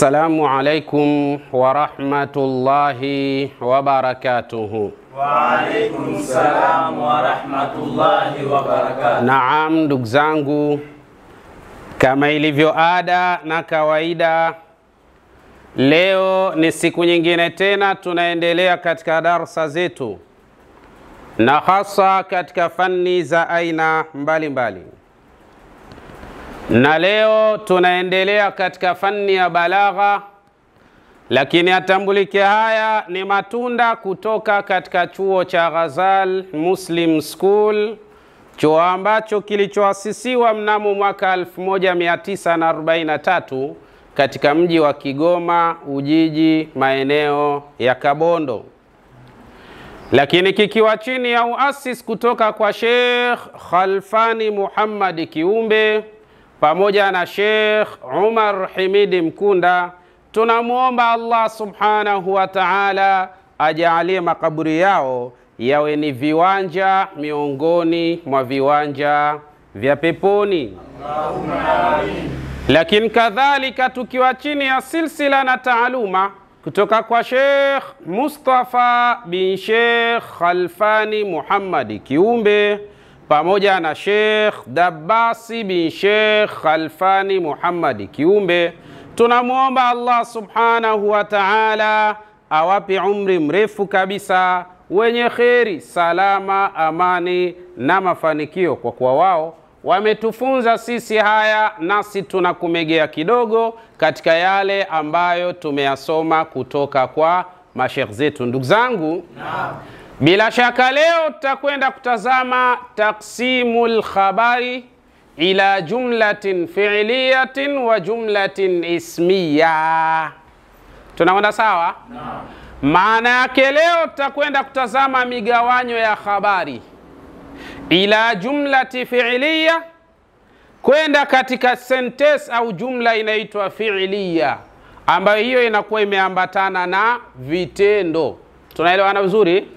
Assalamu alaikum wa rahmatullahi wa barakatuhu. Wa alaikum salam wa rahmatullahi wa barakatuhu. Naam, ndugu zangu, kama ilivyo ada na kawaida, leo ni siku nyingine tena tunaendelea katika darasa zetu, na hasa katika fani za aina mbalimbali. Na leo tunaendelea katika fani ya balagha, lakini atambulike haya ni matunda kutoka katika chuo cha Ghazal Muslim School, chuo ambacho kilichoasisiwa mnamo mwaka 1943 katika mji wa Kigoma Ujiji, maeneo ya Kabondo, lakini kikiwa chini ya uasis kutoka kwa Sheikh Khalfani Muhammad Kiumbe pamoja na Sheikh Umar Himidi Mkunda. Tunamuomba Allah subhanahu wa ta'ala ajalie makaburi yao yawe ni viwanja miongoni mwa viwanja vya peponi, Allahumma amin. Lakini kadhalika tukiwa chini ya silsila na taaluma kutoka kwa Sheikh Mustafa bin Sheikh Khalfani Muhammad Kiumbe pamoja na Sheikh Dabbasi bin Sheikh Khalfani Muhammad Kiumbe, tunamuomba Allah subhanahu wa ta'ala awape umri mrefu kabisa wenye kheri, salama, amani na mafanikio, kwa kuwa wao wametufunza sisi haya, nasi tunakumegea kidogo katika yale ambayo tumeyasoma kutoka kwa mashekh zetu. Ndugu zangu, bila shaka leo tutakwenda kutazama taqsimul khabari ila jumlatin fi'liyatin wa jumlatin ismiya. Tunakwenda sawa? Maana yake leo tutakwenda kutazama migawanyo ya habari ila jumlati fi'liya, kwenda katika sentence au jumla inaitwa fi'liya, ambayo hiyo inakuwa imeambatana na vitendo. Tunaelewana vizuri?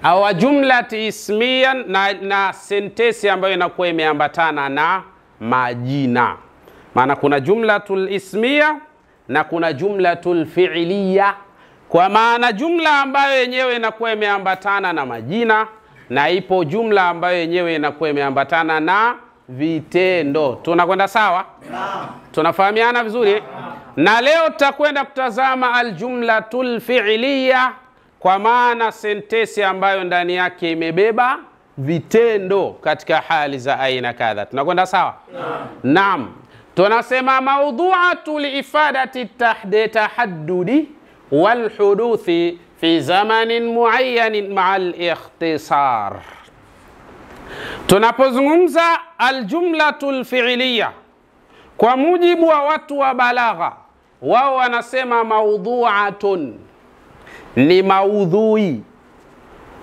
Au jumlati ismiya na sentence ambayo inakuwa imeambatana na majina. Maana kuna jumlatul ismiya na kuna jumlatul fi'liya. Kwa maana jumla ambayo yenyewe inakuwa imeambatana na majina, na ipo jumla ambayo yenyewe inakuwa imeambatana na vitendo. Tunakwenda sawa? Tunafahamiana vizuri? Na leo tutakwenda kutazama aljumlatul fi'liya, kwa maana sentesi ambayo ndani yake imebeba vitendo katika hali za aina kadha. Tunakwenda sawa? Naam. Tunasema maudhu'atu liifadati tahaddudi wal huduthi fi zamanin muayyanin ma'al ikhtisar. Tunapozungumza aljumlatul fi'liya, kwa mujibu wa watu wa balagha, wao wanasema maudhu'atun ni maudhui,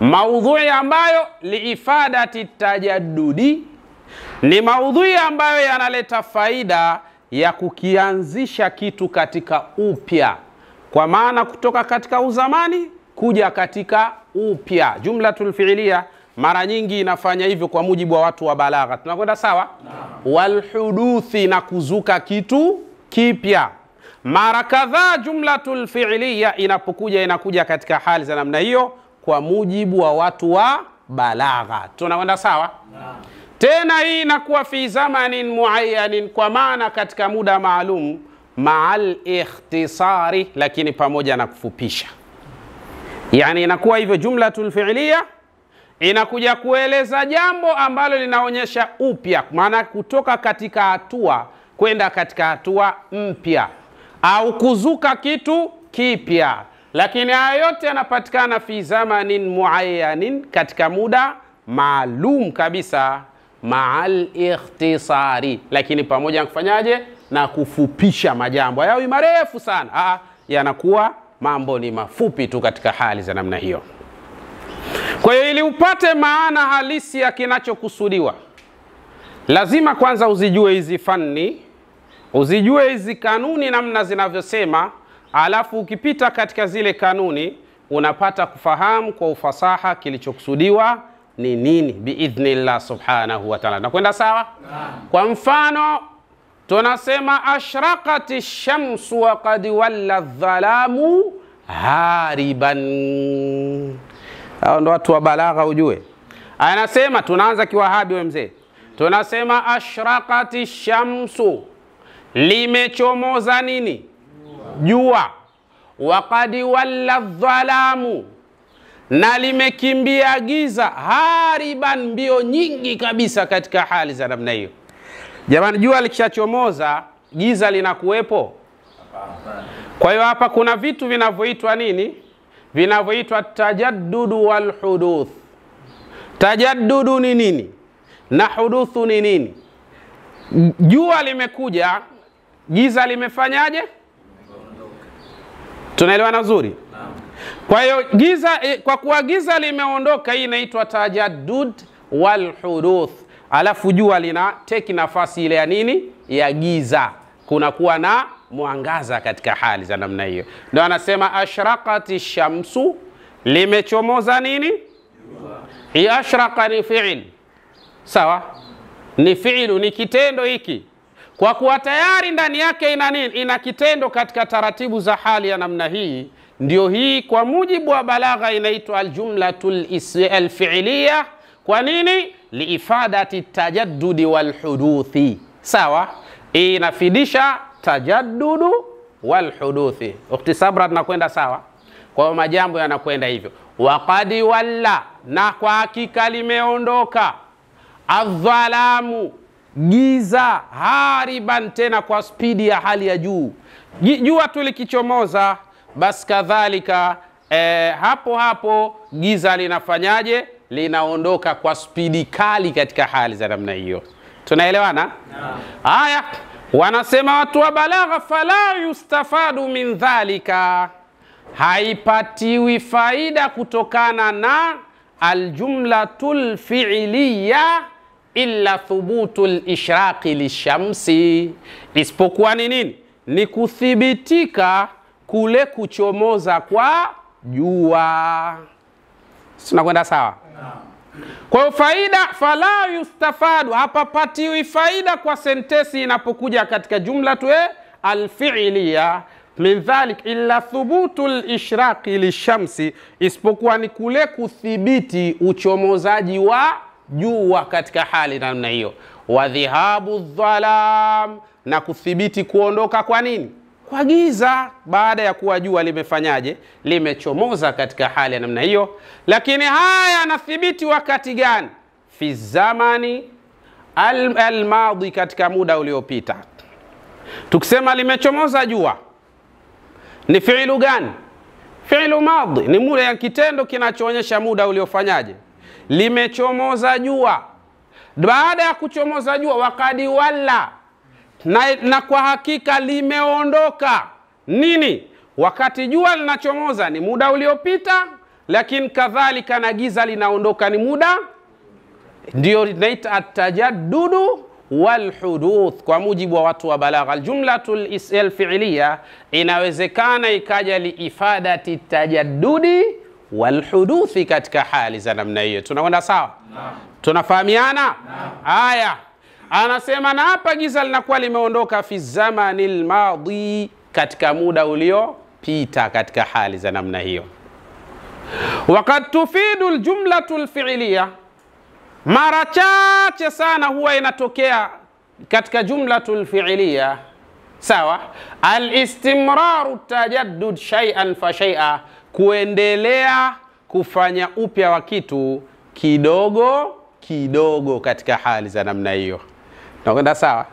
maudhui ambayo liifadati tajaddudi, ni maudhui ambayo yanaleta faida ya kukianzisha kitu katika upya, kwa maana kutoka katika uzamani kuja katika upya. Jumlatul fi'liya mara nyingi inafanya hivyo kwa mujibu wa watu wa balagha. Tunakwenda sawa? Wal huduthi, na kuzuka kitu kipya. Mara kadhaa jumlatul fi'liya inakuja katika hali za namna hiyo kwa mujibu wa watu wa balagha. Tunakwenda sawa? Tena hii inakuwa fi zamanin muayyanin, kwa maana katika muda maalum, ma'al ikhtisari, lakini pamoja na kufupisha. Yani inakuwa hivyo jumlatul fi'liya inakuja kueleza jambo ambalo linaonyesha upya, maana kutoka katika hatua kwenda katika hatua mpya, au kuzuka kitu kipya. Lakini haya yote yanapatikana fi zamanin muayyanin, katika muda maalum kabisa, ma'al ikhtisari, lakini pamoja na kufanyaje? Na kufupisha majambo. Hayawi marefu sana, yanakuwa mambo ni mafupi tu katika hali za namna hiyo. Kwa hiyo ili upate maana halisi ya kinachokusudiwa, lazima kwanza uzijue hizi fani, uzijue hizi kanuni namna zinavyosema, alafu ukipita katika zile kanuni unapata kufahamu kwa ufasaha kilichokusudiwa ni nini biidhnillah subhanahu wa ta'ala. Nakwenda sawa? Kwa mfano tunasema ashraqati shamsu wa qad walla dhalamu hariban. Hao ndo watu wa balagha ujue. Anasema tunaanza kiwahabi we mzee. Tunasema ashraqati shamsu, limechomoza nini? Jua. Wa qad walla dhalamu, na limekimbia giza, hariban, mbio nyingi kabisa katika hali za namna hiyo. Jamani, jua likishachomoza giza linakuwepo? Kwa hiyo hapa kuna vitu vinavyoitwa nini? Vinavyoitwa tajaddudu wal huduth. Tajaddudu ni nini na huduthu ni nini? Jua limekuja, giza limefanyaje? Tunaelewana vizuri? Kwa hiyo giza, kwa kuwa giza limeondoka, hii inaitwa tajaddud wal huduth. Alafu jua lina teki nafasi ile ya nini? Ya giza. Kuna kuwa na mwangaza katika hali za namna hiyo. Ndio anasema ashraqati shamsu, limechomoza nini? Hii ashraqa ni fi'il. Sawa? Ni fi'lu, ni kitendo hiki. Kwa kuwa tayari ndani yake ina nini? Ina kitendo katika taratibu za hali ya namna hii. Ndio hii kwa mujibu wa balagha inaitwa aljumlatul alfi'liya. Kwa nini? Liifadati tajaddudi wal huduthi. Sawa? Inafidisha tajaddudu wal huduthi. Ukhti Sabra, tunakwenda sawa? Kwa majambo yanakwenda hivyo. Waqad walla, na kwa hakika limeondoka, adh-dhalamu, giza, hariban, tena kwa spidi ya hali ya juu. Jua tu likichomoza, basi kadhalika hapo hapo giza linafanyaje? Linaondoka kwa spidi kali katika hali za namna hiyo. Tunaelewana? Haya, wanasema watu wa balagha, fala yustafadu min dhalika, haipatiwi faida kutokana na aljumlatul fi'liya illa thubutul ishraqi lishamsi, isipokuwa ni nini? Ni kuthibitika kule kuchomoza kwa jua. Tunakwenda sawa? Kwa hiyo faida, fala yustafadu, hapapatiwi faida kwa sentesi inapokuja katika jumla alfi'liya min dhalik illa thubutul ishraqi lishamsi, isipokuwa ni kule kuthibiti uchomozaji wa jua katika hali namna hiyo. Wa dhihabu dhalam, na kuthibiti kuondoka kwa nini? Kwa giza, baada ya kuwa jua limefanyaje? Limechomoza katika hali ya namna hiyo. Lakini haya yanathibiti wakati gani? Fi zamani al-madi, katika muda uliopita. Tukisema limechomoza jua, ni fi'lu gani? Fi'lu madi, ni muda ya kitendo kinachoonyesha muda uliofanyaje? Limechomoza jua. Baada ya kuchomoza jua, wakadi walla, na kwa hakika limeondoka. Nini? Wakati jua linachomoza ni muda uliopita, lakini kadhalika na giza linaondoka ni muda. Ndio inaita at-tajaddudu wal huduth kwa mujibu wa watu wa balagha. Aljumlatul alfi'liya inawezekana ikaja liifadati tajaddudi wal huduthi katika hali za namna hiyo. Tunakwenda sawa? Tunafahamiana? Haya, anasema na hapa giza linakuwa limeondoka fi zamanil madi, katika muda uliopita katika hali za namna hiyo. Waqad tufidu aljumlatul fi'liya, mara chache sana huwa inatokea katika jumlatul fi'liya, sawa, al-istimraru tajaddud shay'an fa shay'a, kuendelea kufanya upya wa kitu kidogo kidogo katika hali za namna hiyo. Tunakwenda sawa?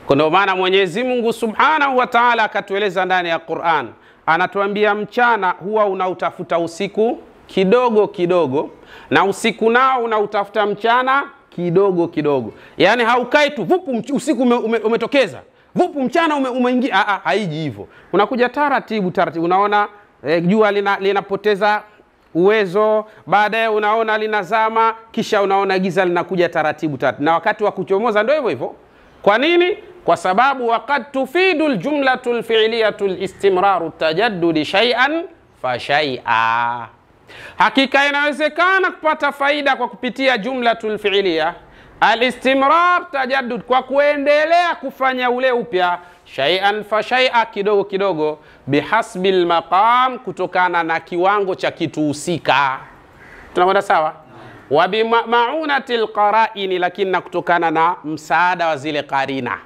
Kwa maana Mwenyezi Mungu Subhanahu wa Ta'ala akatueleza ndani ya Qur'an, anatuambia mchana huwa unautafuta usiku kidogo kidogo, na usiku nao unautafuta mchana kidogo kidogo. Yani haukai tu vupu usiku umetokeza, vupu mchana umeingia. Haiji hivyo. Unakuja taratibu taratibu. Unaona jua linapoteza uwezo, baadaye unaona linazama, kisha unaona giza linakuja taratibu taratibu. Na wakati wa kuchomoza ndio hivyo hivyo. Kwa nini? Kwa sababu waqad tufidu aljumlatul fi'liyatul istimraru tajaddudi shay'an fa shay'a. Hakika inawezekana kupata faida kwa kupitia jumlatul fi'liya, Al-istimrar tajaddud, kwa kuendelea kufanya ule upya, shay'an fa shay'a, kidogo kidogo, bihasbil maqam, kutokana na kiwango cha kitu husika. Tunakwenda sawa? Wa bi ma'unatil qara'in, lakini na kutokana na msaada wa zile qarina,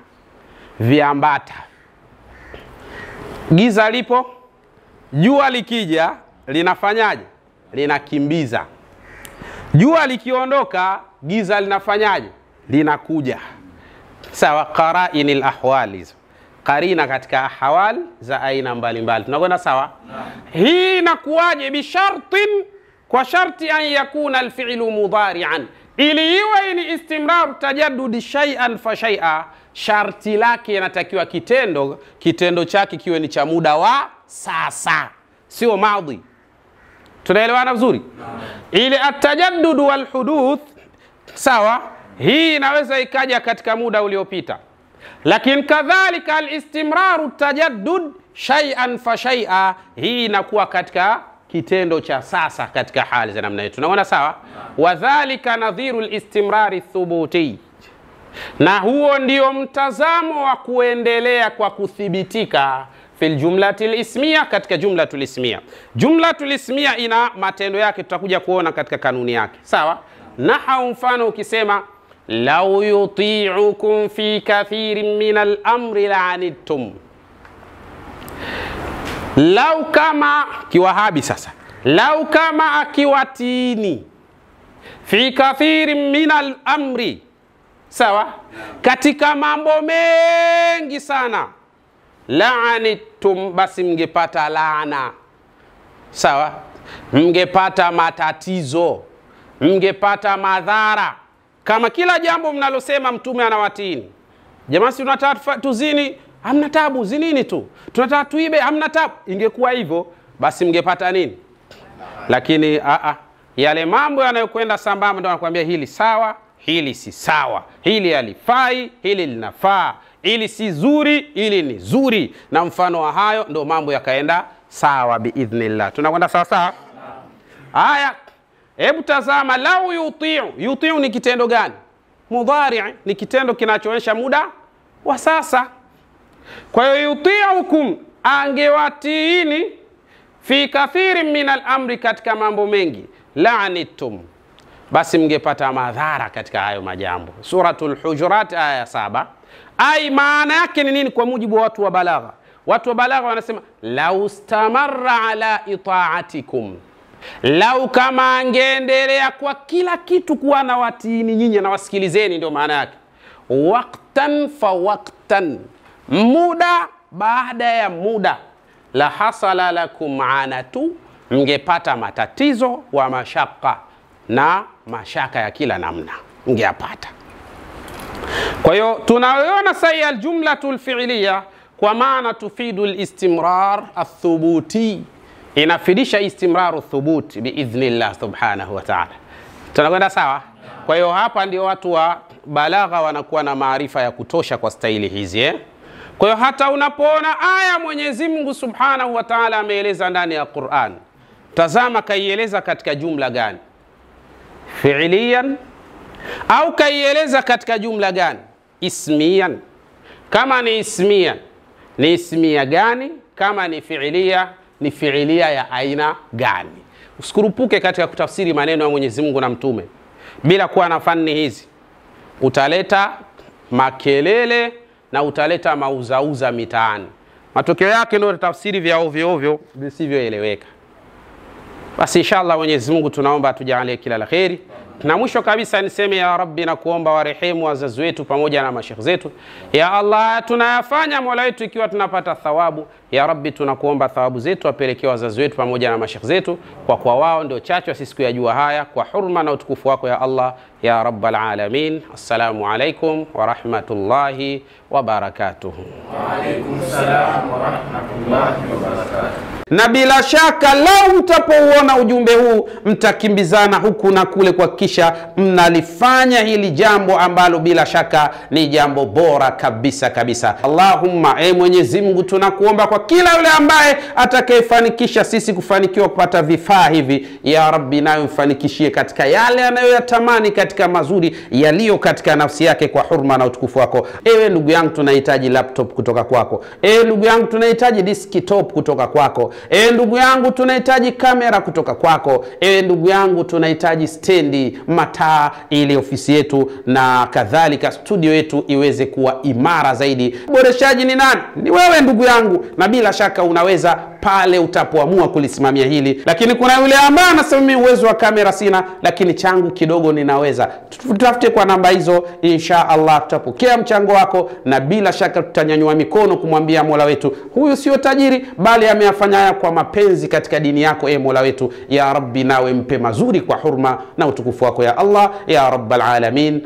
viambata. Giza lipo, jua likija linafanyaje? Linakimbiza. Jua likiondoka, giza linafanyaje? Linakuja. Sawa, qara'inil ahwali, qarina katika ahwal za aina mbalimbali. Tunakwenda sawa? Hii inakuwaje? Bishartin, kwa sharti an yakuna alfi'lu mudari'an, ili iwe ni istimrar tajaddud shay'an fa shay'a, sharti lake inatakiwa kitendo chake kiwe ni cha muda wa sasa, sio madhi. Tunaelewana vizuri? Ili atajaddud wal huduth, sawa, hii inaweza ikaja katika muda uliopita. Lakini kadhalika al-istimraru tajaddud shay'an fa shay'a, hii inakuwa katika kitendo cha sasa katika hali za namna hiyo. Tunaona sawa? Wadhālika nadhiru al-istimrari thubuti, na huo ndio mtazamo wa kuendelea kwa kuthibitika fil jumlatil ismiya, katika jumlatul ismiya. Jumlatul ismiya ina matendo yake, tutakuja kuona katika kanuni yake. Sawa? Nahu, mfano ukisema law yuti'ukum fi kathirin min al-amri la'anittum. Lau kama kiwahabi sasa, lau kama akiwatini fi kathirin min al-amri, sawa, katika mambo mengi sana, la'anittum, basi mngepata laana. Sawa, mngepata matatizo, mngepata madhara. Kama kila jambo mnalosema mtume anawatini, jamaa, si tunataka tuzini, hamna tabu, zinini tu. Tunataka tuibe, hamna tabu. Ingekuwa hivyo, basi mngepata nini? Lakini yale mambo yanayokwenda sambamba ndio anakuambia hili sawa, hili si sawa, hili halifai, hili linafaa, hili si zuri, hili ni zuri, na mfano wa hayo, ndio mambo yakaenda sawa biidhnillah. Tunakwenda sawa sawa? Haya, hebu tazama, lau yuti'u. Yuti'u ni kitendo gani? Mudhari', ni kitendo kinachoonyesha muda wa sasa. Kwa hiyo yuti'ukum, angewatiini fi kathirin min al-amri, katika mambo mengi, la'anittum, basi mngepata madhara katika hayo majambo. Suratul Hujurat aya 7. Ai, maana yake ni nini kwa mujibu wa watu wa balagha? Watu wa balagha wanasema lau stamarra ala ita'atikum, lau kama angeendelea kwa kila kitu kuwa na watiini nyinyi na wasikilizeni, ndio maana yake. Waqtan fa waqtan, muda baada ya muda, la hasala lakum anatu, mngepata matatizo wa mashaka, na mashaka ya kila namna mngeyapata. Kwa hiyo tunaona sai aljumlatul fi'liya kwa maana tufidu al-istimrar athubuti, inafidisha istimraru thubuti biidhnillah subhanahu wa ta'ala. Tunakwenda sawa? Kwa hiyo hapa ndio watu wa balagha wanakuwa na maarifa ya kutosha kwa staili hizi. Kwa hiyo hata unapoona aya Mwenyezi Mungu subhanahu wa ta'ala ameeleza ndani ya Qur'an, tazama kaieleza katika jumla gani? Fi'liyan, au kaieleza katika jumla gani? Ismiyan. Kama ni ismiyan, ni ismiya gani? Kama ni fi'liya, ni fi'liya ya aina gani? Usikurupuke katika kutafsiri maneno ya Mwenyezi Mungu na mtume bila kuwa na fani hizi. Utaleta makelele na utaleta mauzauza mitaani. Matokeo yake ndio tafsiri vya ovyo ovyo visivyoeleweka. Basi inshallah Mwenyezi Mungu tunaomba atujalie kila la kheri. Na mwisho kabisa niseme ya Rabbi, na kuomba warehemu wazazi wetu pamoja na mashekhi zetu. Ya Allah, tunayafanya Mola wetu ikiwa tunapata thawabu. Ya Rabbi, tunakuomba thawabu zetu apelekee wazazi wetu pamoja na mashekhi zetu, kwa kuwa wao ndio chachu sisi kuyajua haya, kwa hurma na utukufu wako ya Allah ya Rabbal Alamin. Assalamu alaikum wa rahmatullahi wa barakatuh. Wa alaikum salam wa rahmatullahi wa barakatuh. na bila shaka lau mtapouona ujumbe huu mtakimbizana huku na kule kuhakikisha mnalifanya hili jambo ambalo bila shaka ni jambo bora kabisa kabisa. Allahumma, Mwenyezi Mungu, tunakuomba kwa kila yule ambaye atakayefanikisha sisi kufanikiwa kupata vifaa hivi, ya Rabbi, nayo mfanikishie katika yale anayoyatamani katika mazuri yaliyo katika nafsi yake kwa hurma na utukufu wako. Ewe ndugu yangu, tunahitaji laptop kutoka kwako. Ewe ndugu yangu, tunahitaji desktop kutoka kwako. Ewe ndugu yangu, tunahitaji kamera kutoka kwako. Ewe ndugu yangu, tunahitaji stendi, mataa, ili ofisi yetu na kadhalika studio yetu iweze kuwa imara zaidi. Boreshaji ni nani? Ni wewe ndugu yangu, na bila shaka unaweza pale utapoamua kulisimamia hili. Lakini kuna yule ambaye anasema mimi uwezo wa kamera sina, lakini changu kidogo ninaweza. Tutafute kwa namba hizo, insha Allah tutapokea mchango wako, na bila shaka tutanyanyua mikono kumwambia Mola wetu, huyu sio tajiri bali ameyafanya haya kwa mapenzi katika dini yako. Mola wetu, ya Rabbi, nawe mpe mazuri kwa hurma na utukufu wako ya Allah ya Rabbal Alamin.